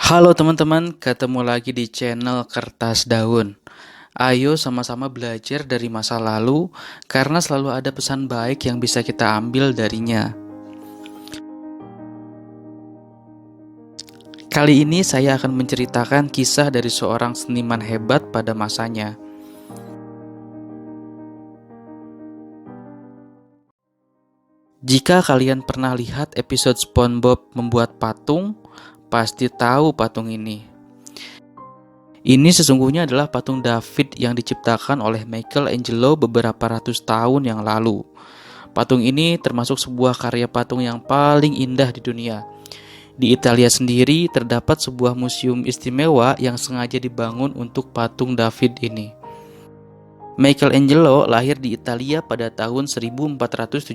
Halo teman-teman, ketemu lagi di channel Kertas Daun. Ayo sama-sama belajar dari masa lalu, karena selalu ada pesan baik yang bisa kita ambil darinya. Kali ini saya akan menceritakan kisah dari seorang seniman hebat pada masanya. Jika kalian pernah lihat episode SpongeBob membuat patung, pasti tahu patung ini. Ini sesungguhnya adalah patung David yang diciptakan oleh Michelangelo beberapa ratus tahun yang lalu. Patung ini termasuk sebuah karya patung yang paling indah di dunia. Di Italia sendiri terdapat sebuah museum istimewa yang sengaja dibangun untuk patung David ini. Michelangelo lahir di Italia pada tahun 1475.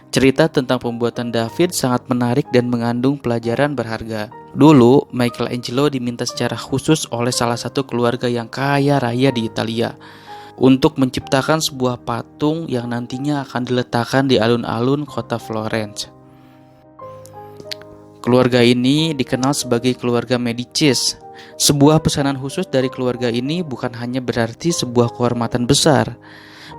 Cerita tentang pembuatan David sangat menarik dan mengandung pelajaran berharga. Dulu, Michelangelo diminta secara khusus oleh salah satu keluarga yang kaya raya di Italia untuk menciptakan sebuah patung yang nantinya akan diletakkan di alun-alun kota Florence. Keluarga ini dikenal sebagai keluarga Medicis. Sebuah pesanan khusus dari keluarga ini bukan hanya berarti sebuah kehormatan besar.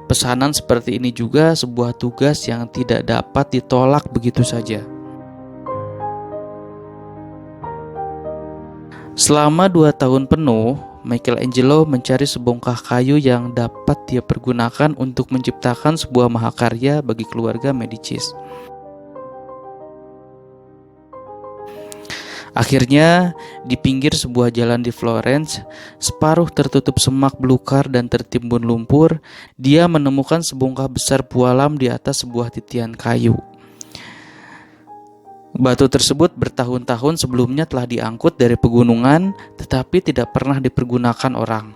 Pesanan seperti ini juga sebuah tugas yang tidak dapat ditolak begitu saja. Selama 2 tahun penuh, Michelangelo mencari sebongkah kayu yang dapat dia pergunakan untuk menciptakan sebuah mahakarya bagi keluarga Medicis. Akhirnya, di pinggir sebuah jalan di Florence, separuh tertutup semak belukar dan tertimbun lumpur, dia menemukan sebongkah besar pualam di atas sebuah titian kayu. Batu tersebut bertahun-tahun sebelumnya telah diangkut dari pegunungan, tetapi tidak pernah dipergunakan orang.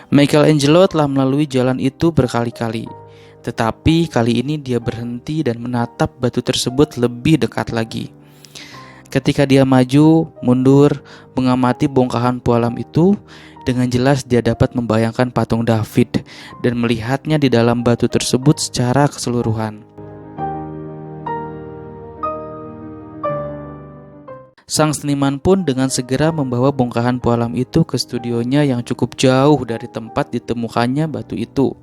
Michelangelo telah melalui jalan itu berkali-kali. Tetapi kali ini dia berhenti dan menatap batu tersebut lebih dekat lagi. Ketika dia maju, mundur, mengamati bongkahan pualam itu, dengan jelas dia dapat membayangkan patung David dan melihatnya di dalam batu tersebut secara keseluruhan. Sang seniman pun dengan segera membawa bongkahan pualam itu ke studionya yang cukup jauh dari tempat ditemukannya batu itu.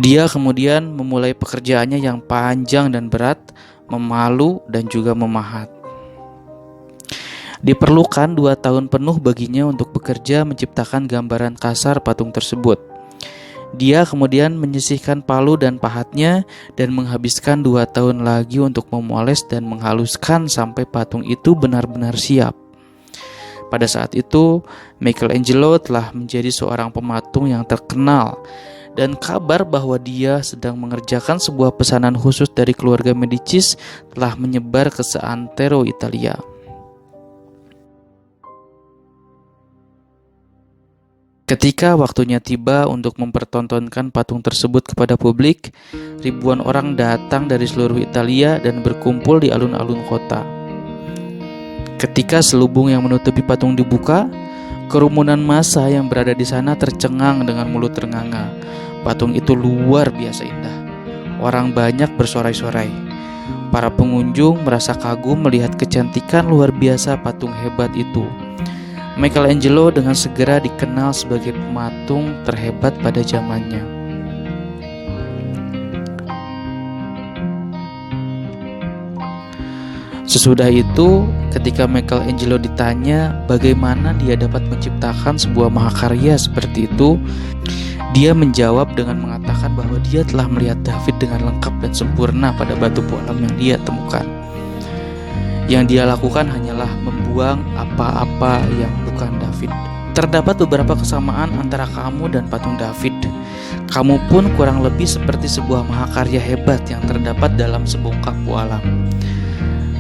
Dia kemudian memulai pekerjaannya yang panjang dan berat, memalu dan juga memahat. Diperlukan 2 tahun penuh baginya untuk bekerja menciptakan gambaran kasar patung tersebut. Dia kemudian menyisihkan palu dan pahatnya dan menghabiskan 2 tahun lagi untuk memoles dan menghaluskan sampai patung itu benar-benar siap. Pada saat itu, Michelangelo telah menjadi seorang pematung yang terkenal. Dan kabar bahwa dia sedang mengerjakan sebuah pesanan khusus dari keluarga Medicis telah menyebar ke seantero Italia. Ketika waktunya tiba untuk mempertontonkan patung tersebut kepada publik, ribuan orang datang dari seluruh Italia dan berkumpul di alun-alun kota. Ketika selubung yang menutupi patung dibuka, kerumunan massa yang berada di sana tercengang dengan mulut ternganga. Patung itu luar biasa indah. Orang banyak bersorai-sorai. Para pengunjung merasa kagum melihat kecantikan luar biasa patung hebat itu. Michelangelo dengan segera dikenal sebagai pematung terhebat pada zamannya. Sesudah itu, ketika Michelangelo ditanya bagaimana dia dapat menciptakan sebuah mahakarya seperti itu, dia menjawab dengan mengatakan bahwa dia telah melihat David dengan lengkap dan sempurna pada batu pualam yang dia temukan. Yang dia lakukan hanyalah membuang apa-apa yang bukan David. Terdapat beberapa kesamaan antara kamu dan patung David. Kamu pun kurang lebih seperti sebuah mahakarya hebat yang terdapat dalam sebongkah pualam.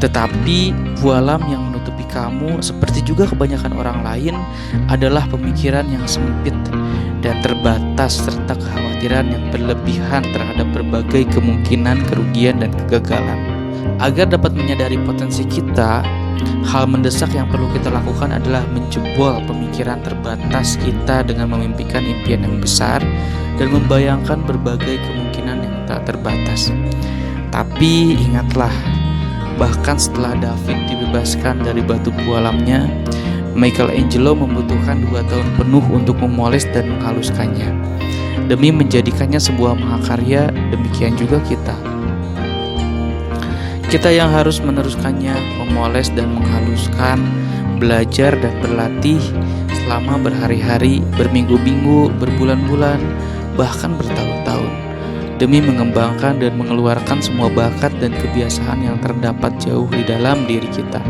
Tetapi pualam yang menutupi kamu, seperti juga kebanyakan orang lain, adalah pemikiran yang sempit dan terbatas serta kekhawatiran yang berlebihan terhadap berbagai kemungkinan kerugian dan kegagalan. Agar dapat menyadari potensi kita, hal mendesak yang perlu kita lakukan adalah menjebol pemikiran terbatas kita dengan memimpikan impian yang besar dan membayangkan berbagai kemungkinan yang tak terbatas. Tapi ingatlah, Bahkan setelah David dibebaskan dari batu pualamnya, Michelangelo membutuhkan 2 tahun penuh untuk memoles dan menghaluskannya. Demi menjadikannya sebuah mahakarya, demikian juga kita. Kita yang harus meneruskannya, memoles dan menghaluskan, belajar dan berlatih selama berhari-hari, berminggu-minggu, berbulan-bulan, bahkan bertahun-tahun, demi mengembangkan dan mengeluarkan semua bakat dan kebiasaan yang terdapat jauh di dalam diri kita.